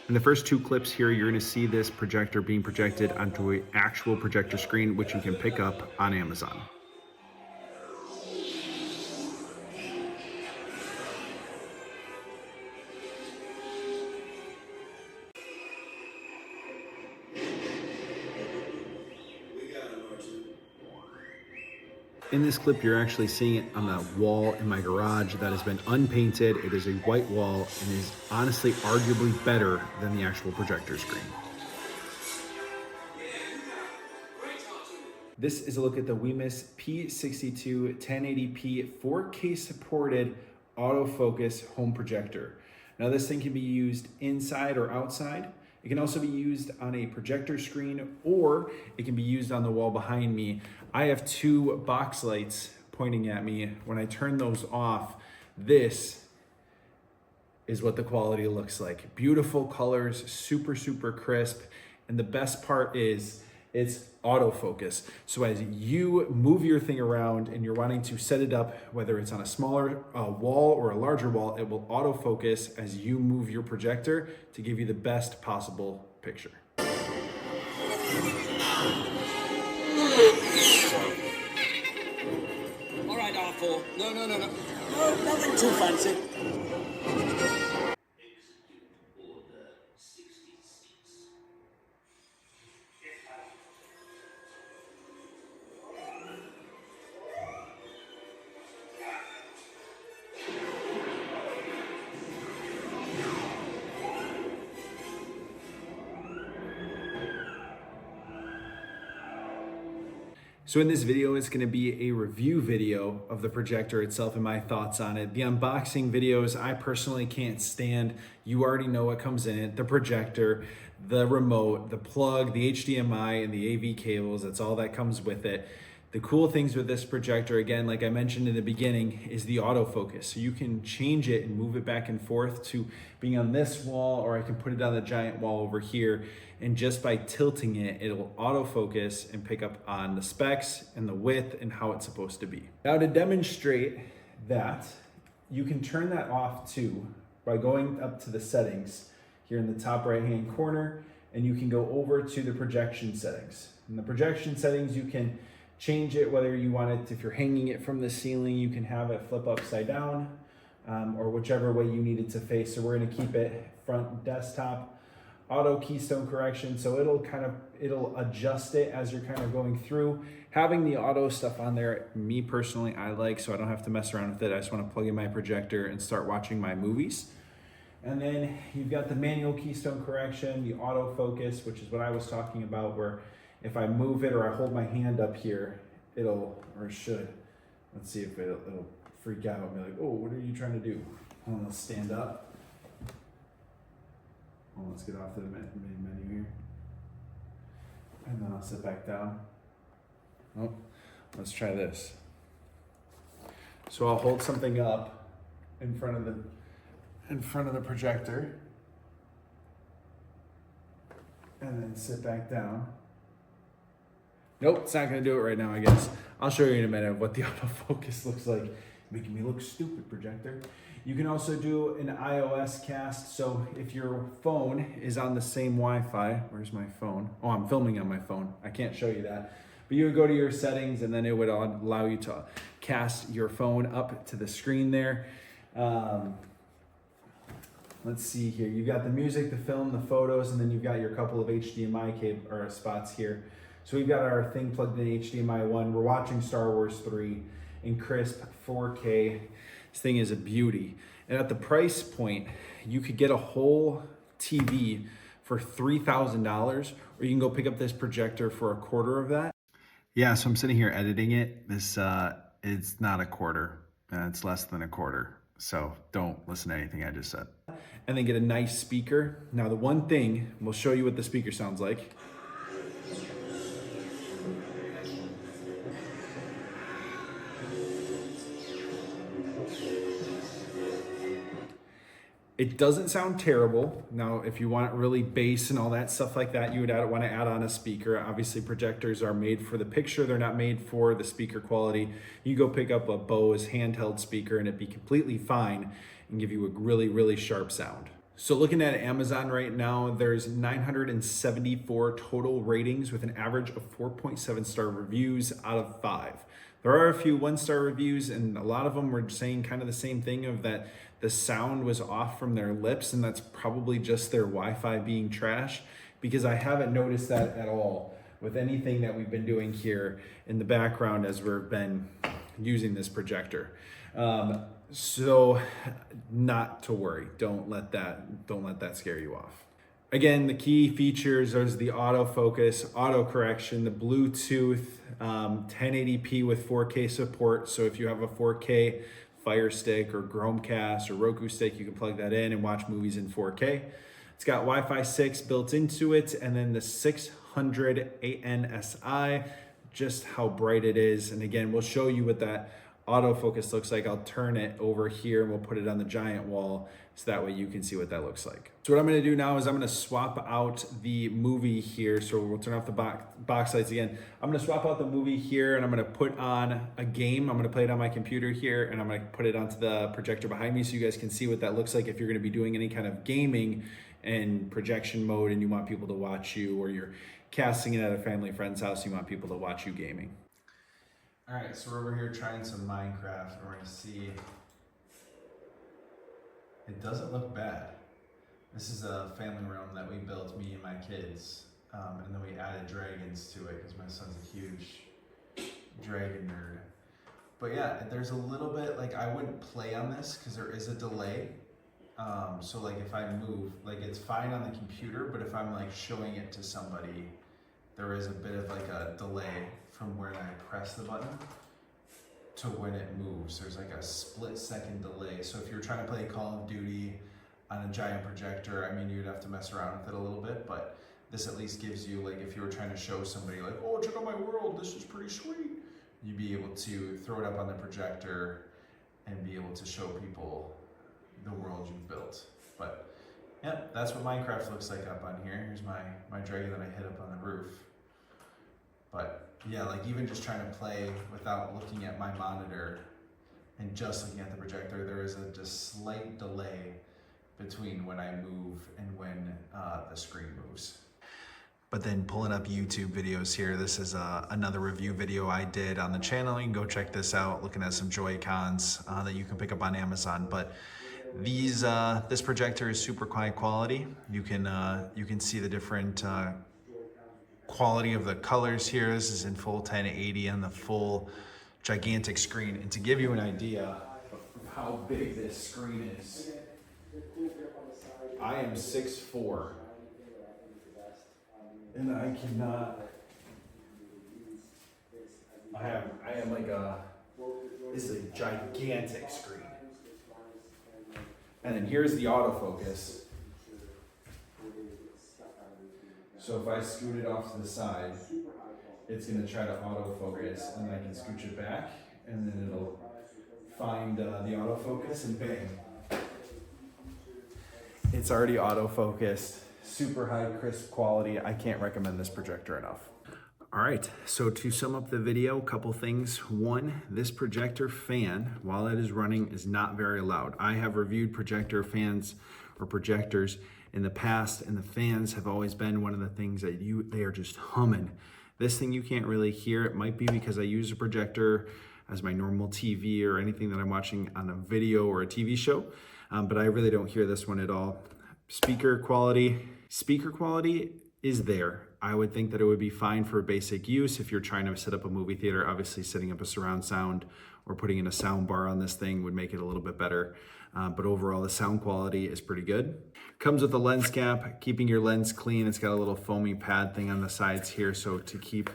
In the first two clips here, you're gonna see this projector being projected onto an actual projector screen, which you can pick up on Amazon. In this clip, you're actually seeing it on the wall in my garage that has been unpainted. It is a white wall and is honestly arguably better than the actual projector screen. This is a look at the WiMiUS P62 1080p 4K supported autofocus home projector. Now this thing can be used inside or outside. It can also be used on a projector screen, or it can be used on the wall behind me. I have two box lights pointing at me. When I turn those off, this is what the quality looks like. Beautiful colors, super, super crisp. And the best part is it's autofocus. So as you move your thing around and you're wanting to set it up, whether it's on a smaller wall or a larger wall, it will autofocus as you move your projector to give you the best possible picture. All right, awful. No. No, nothing too fancy. So in this video, it's gonna be a review video of the projector itself and my thoughts on it. The unboxing videos, I personally can't stand. You already know what comes in it: the projector, the remote, the plug, the HDMI, and the AV cables. That's all that comes with it. The cool things with this projector, again, like I mentioned in the beginning, is the autofocus. So you can change it and move it back and forth to being on this wall, or I can put it on the giant wall over here. And just by tilting it, it'll autofocus and pick up on the specs and the width and how it's supposed to be. Now to demonstrate that, you can turn that off too by going up to the settings here in the top right-hand corner, and you can go over to the projection settings. In the projection settings, you can change it whether you want it, if you're hanging it from the ceiling, you can have it flip upside down, or whichever way you need it to face. So we're gonna keep it front desktop. Auto keystone correction, so it'll adjust it as you're kind of going through. Having the auto stuff on there, me personally, I like, so I don't have to mess around with it. I just want to plug in my projector and start watching my movies. And then you've got the manual keystone correction, the auto focus, which is what I was talking about, where if I move it or I hold my hand up here, it'll, or it should, let's see if it'll freak out and be like, oh, what are you trying to do? Hold on, let's stand up. Well, let's get off the main menu here. And then I'll sit back down. Oh, let's try this. So I'll hold something up in front of the projector. And then sit back down. Nope, it's not gonna do it right now, I guess. I'll show you in a minute what the autofocus looks like. Making me look stupid, projector. You can also do an iOS cast. So if your phone is on the same Wi-Fi, where's my phone? Oh, I'm filming on my phone. I can't show you that. But you would go to your settings and then it would allow you to cast your phone up to the screen there. Let's see here. You've got the music, the film, the photos, and then you've got your couple of HDMI cable or spots here. So we've got our thing plugged in HDMI 1. We're watching Star Wars 3 in crisp 4K. This thing is a beauty. And at the price point, you could get a whole TV for $3,000, or you can go pick up this projector for a quarter of that. Yeah, so I'm sitting here editing it. This it's not a quarter, it's less than a quarter. So don't listen to anything I just said. And then get a nice speaker. Now the one thing, we'll show you what the speaker sounds like. It doesn't sound terrible. Now, if you want really bass and all that stuff like that, you would want to add on a speaker. Obviously, projectors are made for the picture. They're not made for the speaker quality. You go pick up a Bose handheld speaker and it'd be completely fine and give you a really, really sharp sound. So looking at Amazon right now, there's 974 total ratings with an average of 4.7 star reviews out of 5. There are a few 1-star reviews, and a lot of them were saying kind of the same thing, of that the sound was off from their lips, and that's probably just their Wi-Fi being trash, because I haven't noticed that at all with anything that we've been doing here in the background as we've been using this projector. So not to worry. Don't let that scare you off. Again, the key features are the autofocus, auto correction, the Bluetooth, 1080p with 4K support. So if you have a 4K Fire Stick or Chromecast or Roku stick, you can plug that in and watch movies in 4K. It's got Wi-Fi 6 built into it, and then the 600 ANSI, just how bright it is. And again, we'll show you what that autofocus looks like. I'll turn it over here and we'll put it on the giant wall so that way you can see what that looks like. So what I'm gonna do now is I'm gonna swap out the movie here. So we'll turn off the box lights again. I'm gonna swap out the movie here and I'm gonna put on a game. I'm gonna play it on my computer here and I'm gonna put it onto the projector behind me so you guys can see what that looks like if you're gonna be doing any kind of gaming in projection mode and you want people to watch you, or you're casting it at a family friend's house, you want people to watch you gaming. All right, so we're over here trying some Minecraft, and we're gonna see. It doesn't look bad. This is a family room that we built, me and my kids, and then we added dragons to it because my son's a huge dragon nerd. But yeah, there's a little bit, like, I wouldn't play on this because there is a delay. So like if I move, like, it's fine on the computer, but if I'm like showing it to somebody, there is a bit of like a delay from when I press the button to when it moves. There's like a split-second delay. So if you're trying to play Call of Duty on a giant projector, I mean, you'd have to mess around with it a little bit, but this at least gives you, like, if you were trying to show somebody like, oh, check out my world, this is pretty sweet, you'd be able to throw it up on the projector and be able to show people the world you've built. But yeah, that's what Minecraft looks like up on here. Here's my dragon that I hit up on the roof. But yeah, like even just trying to play without looking at my monitor and just looking at the projector, there is a just slight delay between when I move and when the screen moves. But then pulling up YouTube videos here, this is another review video I did on the channel. You can go check this out, looking at some Joy-Cons that you can pick up on Amazon. But these this projector is super high quality. You can see the different quality of the colors here. This is in full 1080 on the full gigantic screen. And to give you an idea of how big this screen is, I am 6'4", and I cannot. I am like this is a gigantic screen. And then here's the autofocus. So if I scoot it off to the side, it's gonna try to autofocus, and then I can scooch it back, and then it'll find the autofocus, and bang. It's already autofocused, super high crisp quality. I can't recommend this projector enough. All right, so to sum up the video, a couple things. One, this projector fan, while it is running, is not very loud. I have reviewed projector fans or projectors in the past, and the fans have always been one of the things that they are just humming. This thing you can't really hear. It might be because I use a projector as my normal TV or anything that I'm watching on a video or a TV show, but I really don't hear this one at all. Speaker quality is there. I would think that it would be fine for basic use if you're trying to set up a movie theater. Obviously, setting up a surround sound or putting in a sound bar on this thing would make it a little bit better. But overall, the sound quality is pretty good. Comes with a lens cap, keeping your lens clean. It's got a little foamy pad thing on the sides here, so to keep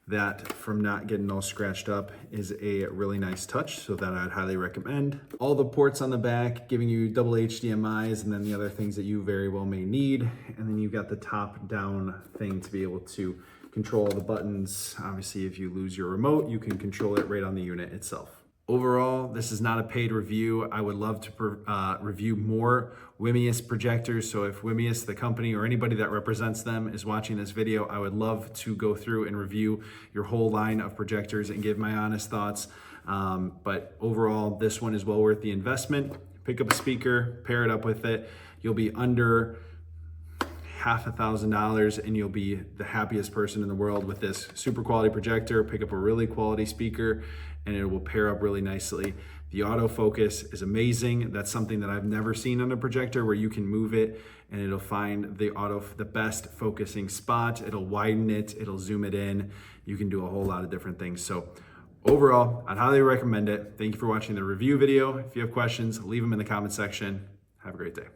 that from not getting all scratched up is a really nice touch, so that I'd highly recommend. All the ports on the back, giving you double HDMIs and then the other things that you very well may need. And then you've got the top down thing to be able to control the buttons. Obviously, if you lose your remote, you can control it right on the unit itself. Overall, this is not a paid review. I would love to review more WiMiUS projectors. So if WiMiUS, the company, or anybody that represents them is watching this video, I would love to go through and review your whole line of projectors and give my honest thoughts. But overall, this one is well worth the investment. Pick up a speaker, pair it up with it. You'll be under $5,000 and you'll be the happiest person in the world with this super quality projector. Pick up a really quality speaker and it will pair up really nicely. The autofocus is amazing. That's something that I've never seen on a projector, where you can move it and it'll find the best focusing spot. It'll widen it, it'll zoom it in. You can do a whole lot of different things. So overall, I'd highly recommend it. Thank you for watching the review video. If you have questions, leave them in the comment section. Have a great day.